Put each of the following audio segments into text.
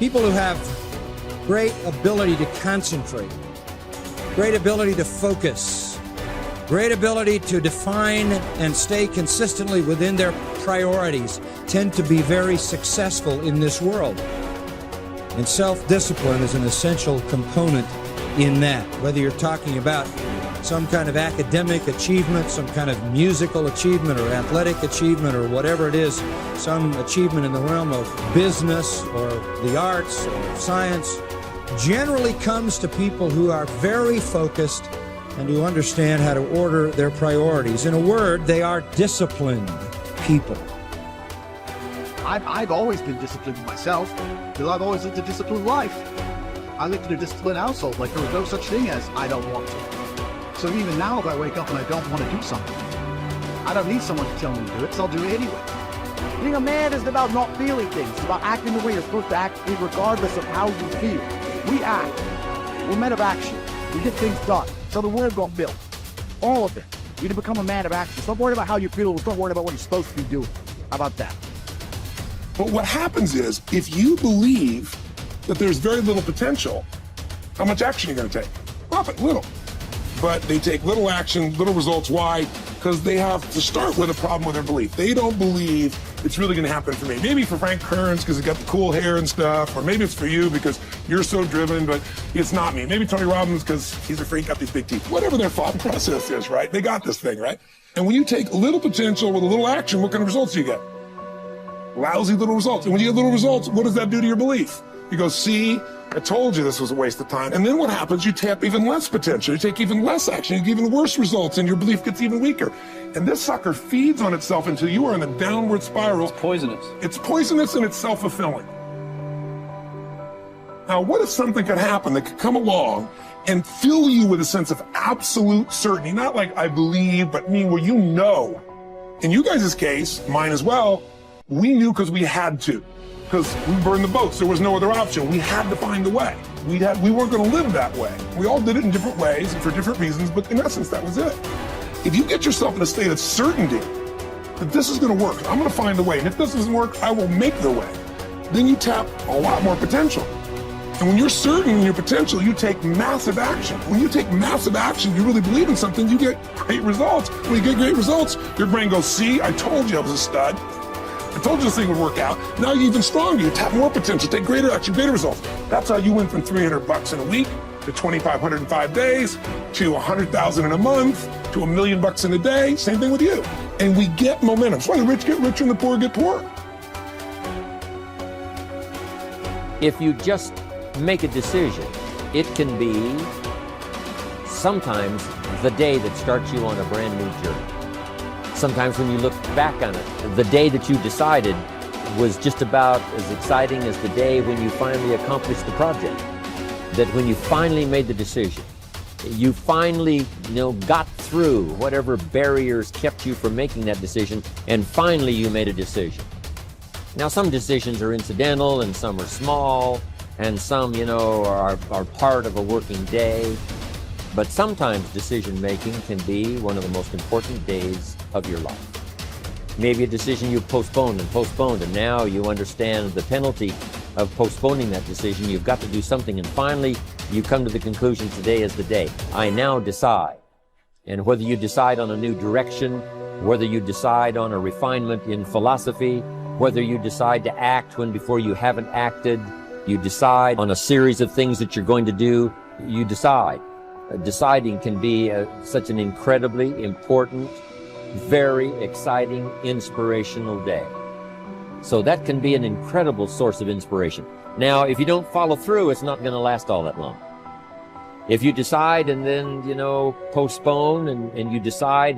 People who have great ability to concentrate, great ability to focus, great ability to define and stay consistently within their priorities tend to be very successful in this world. And self-discipline is an essential component in that. Whether you're talking about some kind of academic achievement, some kind of musical achievement or athletic achievement or whatever it is, some achievement in the realm of business or the arts or science, generally comes to people who are very focused and who understand how to order their priorities. In a word, they are disciplined people. I've always been disciplined myself because I've always lived a disciplined life. I lived in a disciplined household, like there was no such thing as I don't want to. So even now, if I wake up and I don't want to do something, I don't need someone to tell me to do it, so I'll do it anyway. Being a man isn't about not feeling things. It's about acting the way you're supposed to act regardless of how you feel. We act. We're men of action. We get things done. So the world got built. All of it. You need to become a man of action. Stop worrying about how you feel. Stop worrying about what you're supposed to be doing. How about that? But what happens is, if you believe that there's very little potential, how much action are you going to take? Little. But they take little action, little results. Why? Because they have to start with a problem with their belief. They don't believe it's really going to happen for me. Maybe for Frank Kearns because he got the cool hair and stuff, or maybe it's for you because you're so driven, but it's not me. Maybe Tony Robbins because he's a freak, got these big teeth. Whatever their thought process is, right? They got this thing, right? And when you take a little potential with a little action, what kind of results do you get? Lousy little results. And when you get little results, what does that do to your belief? You go, see, I told you this was a waste of time. And then what happens? You tap even less potential. You take even less action. You get even worse results, and your belief gets even weaker. And this sucker feeds on itself until you are in a downward spiral. It's poisonous. It's poisonous and it's self-fulfilling. Now, what if something could happen that could come along and fill you with a sense of absolute certainty? Not like I believe, but where you know. In you guys' case, mine as well, we knew because we had to. Because we burned the boats. There was no other option. We had to find a way. We weren't going to live that way. We all did it in different ways and for different reasons, but in essence, that was it. If you get yourself in a state of certainty that this is going to work, I'm going to find a way, and if this doesn't work, I will make the way, then you tap a lot more potential. And when you're certain in your potential, you take massive action. When you take massive action, you really believe in something, you get great results. When you get great results, your brain goes, see, I told you I was a stud. I told you this thing would work out. Now you're even stronger. You tap more potential, take greater action, greater results. That's how you went from $300 in a week to $2,500 in 5 days to $100,000 in a month to $1 million in a day. Same thing with you. And we get momentum. That's why the rich get richer and the poor get poorer. If you just make a decision, it can be sometimes the day that starts you on a brand new journey. Sometimes when you look back on it, the day that you decided was just about as exciting as the day when you finally accomplished the project. That when you finally made the decision, you finally, got through whatever barriers kept you from making that decision, and finally you made a decision. Now, some decisions are incidental, and some are small, and some, are part of a working day. But sometimes decision-making can be one of the most important days of your life. Maybe a decision you postponed, and now you understand the penalty of postponing that decision. You've got to do something, and finally you come to the conclusion, today is the day. I now decide. And whether you decide on a new direction, whether you decide on a refinement in philosophy, whether you decide to act when before you haven't acted, you decide on a series of things that you're going to do, you decide. Deciding can be such an incredibly important, very exciting, inspirational day. So that can be an incredible source of inspiration. Now, if you don't follow through, it's not going to last all that long. If you decide and then, postpone and you decide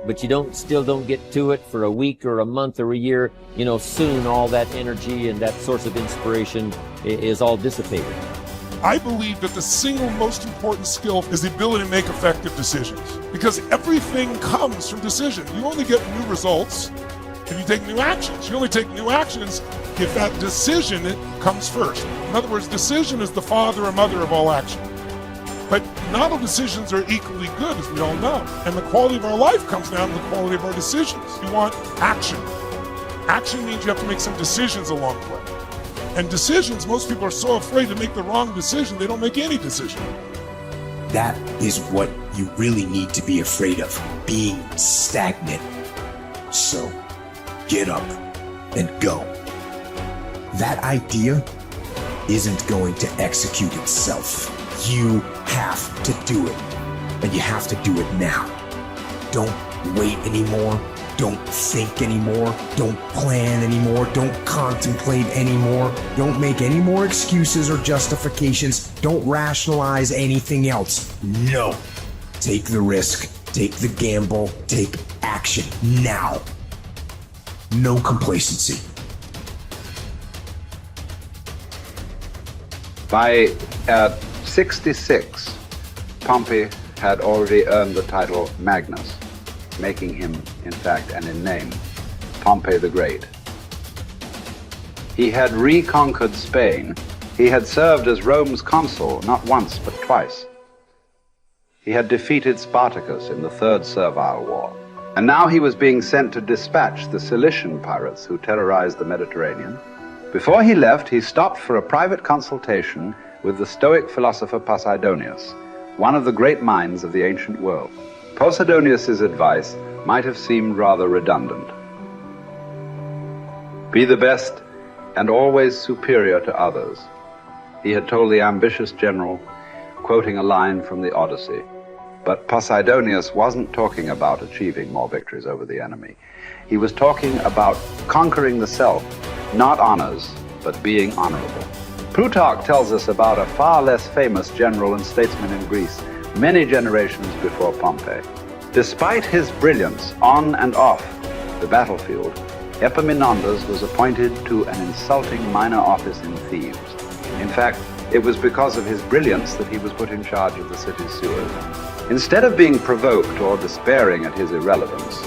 but you still don't get to it for a week or a month or a year, soon all that energy and that source of inspiration is all dissipated. I believe that the single most important skill is the ability to make effective decisions, because everything comes from decision. You only get new results if you take new actions. You only take new actions if that decision comes first. In other words, decision is the father and mother of all action. But not all decisions are equally good, as we all know. And the quality of our life comes down to the quality of our decisions. You want action. Action means you have to make some decisions along the way. And decisions, most people are so afraid to make the wrong decision, they don't make any decision. That is what you really need to be afraid of, being stagnant. So, get up and go. That idea isn't going to execute itself. You have to do it, and you have to do it now. Don't wait anymore. Don't think anymore. Don't plan anymore. Don't contemplate anymore. Don't make any more excuses or justifications. Don't rationalize anything else. No. Take the risk. Take the gamble. Take action now. No complacency. By 66, Pompey had already earned the title Magnus, making him, in fact, and in name, Pompey the Great. He had reconquered Spain. He had served as Rome's consul not once but twice. He had defeated Spartacus in the Third Servile War. And now he was being sent to dispatch the Cilician pirates who terrorized the Mediterranean. Before he left, he stopped for a private consultation with the Stoic philosopher Posidonius, one of the great minds of the ancient world. Posidonius's advice might have seemed rather redundant. Be the best and always superior to others, he had told the ambitious general, quoting a line from the Odyssey. But Posidonius wasn't talking about achieving more victories over the enemy. He was talking about conquering the self, not honors, but being honorable. Plutarch tells us about a far less famous general and statesman in Greece, many generations before Pompey. Despite his brilliance on and off the battlefield, Epaminondas was appointed to an insulting minor office in Thebes. In fact, it was because of his brilliance that he was put in charge of the city's sewers. Instead of being provoked or despairing at his irrelevance,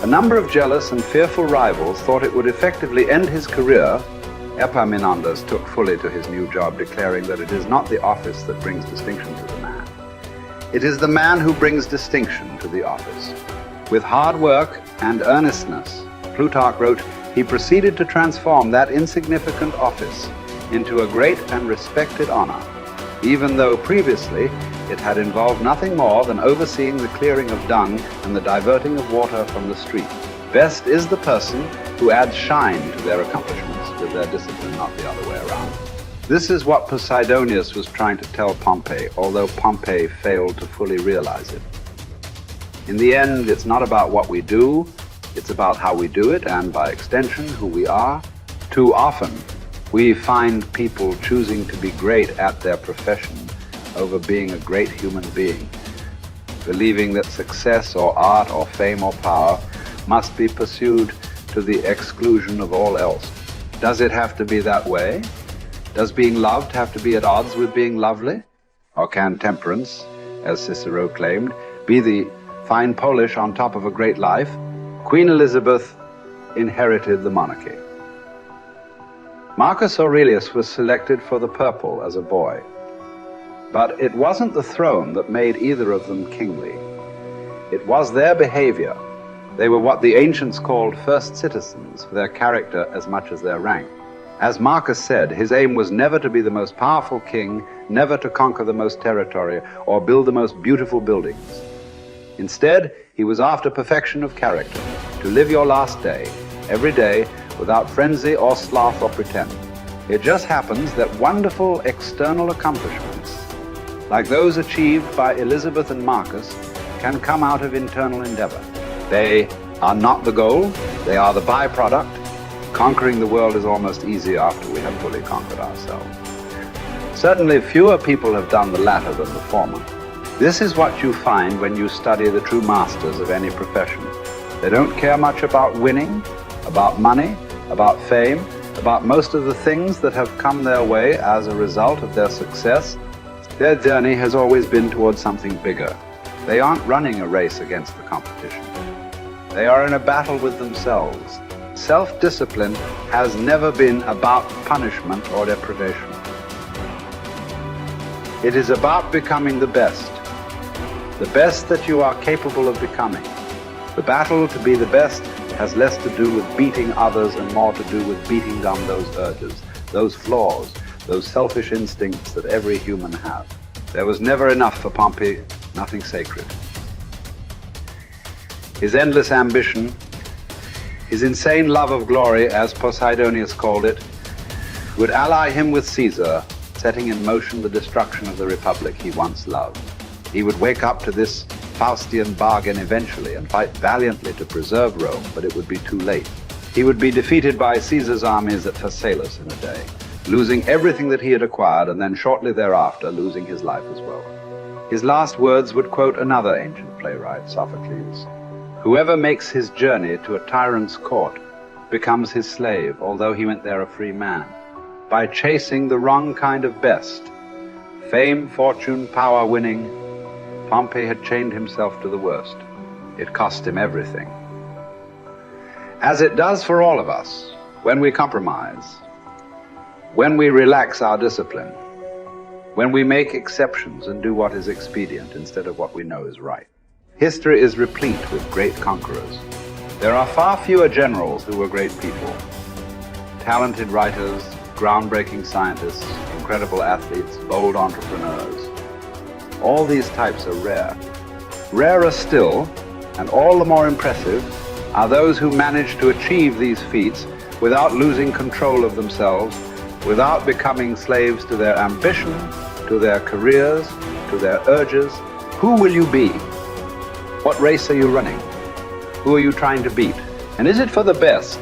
a number of jealous and fearful rivals thought it would effectively end his career. Epaminondas took fully to his new job, declaring that it is not the office that brings distinction to the man. It is the man who brings distinction to the office. With hard work and earnestness, Plutarch wrote, he proceeded to transform that insignificant office into a great and respected honor, even though previously it had involved nothing more than overseeing the clearing of dung and the diverting of water from the street. Best is the person who adds shine to their accomplishments with their discipline, not the other way around. This is what Posidonius was trying to tell Pompey, although Pompey failed to fully realize it. In the end, it's not about what we do, it's about how we do it, and by extension, who we are. Too often, we find people choosing to be great at their profession over being a great human being, believing that success or art or fame or power must be pursued to the exclusion of all else. Does it have to be that way? Does being loved have to be at odds with being lovely? Or can temperance, as Cicero claimed, be the fine polish on top of a great life? Queen Elizabeth inherited the monarchy. Marcus Aurelius was selected for the purple as a boy. But it wasn't the throne that made either of them kingly. It was their behavior. They were what the ancients called first citizens, for their character as much as their rank. As Marcus said, his aim was never to be the most powerful king, never to conquer the most territory, or build the most beautiful buildings. Instead, he was after perfection of character, to live your last day, every day, without frenzy or sloth or pretend. It just happens that wonderful external accomplishments, like those achieved by Elizabeth and Marcus, can come out of internal endeavor. They are not the goal, they are the byproduct. Conquering the world is almost easy after we have fully conquered ourselves. Certainly fewer people have done the latter than the former. This is what you find when you study the true masters of any profession. They don't care much about winning, about money, about fame, about most of the things that have come their way as a result of their success. Their journey has always been towards something bigger. They aren't running a race against the competition. They are in a battle with themselves. Self-discipline has never been about punishment or deprivation. It is about becoming the best that you are capable of becoming. The battle to be the best has less to do with beating others and more to do with beating down those urges. those flaws, those selfish instincts that every human has. There was never enough for Pompey, nothing sacred. His endless ambition, his insane love of glory, as Posidonius called it, would ally him with Caesar, setting in motion the destruction of the republic he once loved. He would wake up to this Faustian bargain eventually and fight valiantly to preserve Rome, but it would be too late. He would be defeated by Caesar's armies at Pharsalus in a day, losing everything that he had acquired, and then shortly thereafter losing his life as well. His last words would quote another ancient playwright, Sophocles: "Whoever makes his journey to a tyrant's court becomes his slave, although he went there a free man. By chasing the wrong kind of best, fame, fortune, power winning, Pompey had chained himself to the worst. It cost him everything." As it does for all of us, when we compromise, when we relax our discipline, when we make exceptions and do what is expedient instead of what we know is right. History is replete with great conquerors. There are far fewer generals who were great people. Talented writers, groundbreaking scientists, incredible athletes, bold entrepreneurs. All these types are rare. Rarer still, and all the more impressive, are those who manage to achieve these feats without losing control of themselves, without becoming slaves to their ambition, to their careers, to their urges. Who will you be? What race are you running? Who are you trying to beat? And is it for the best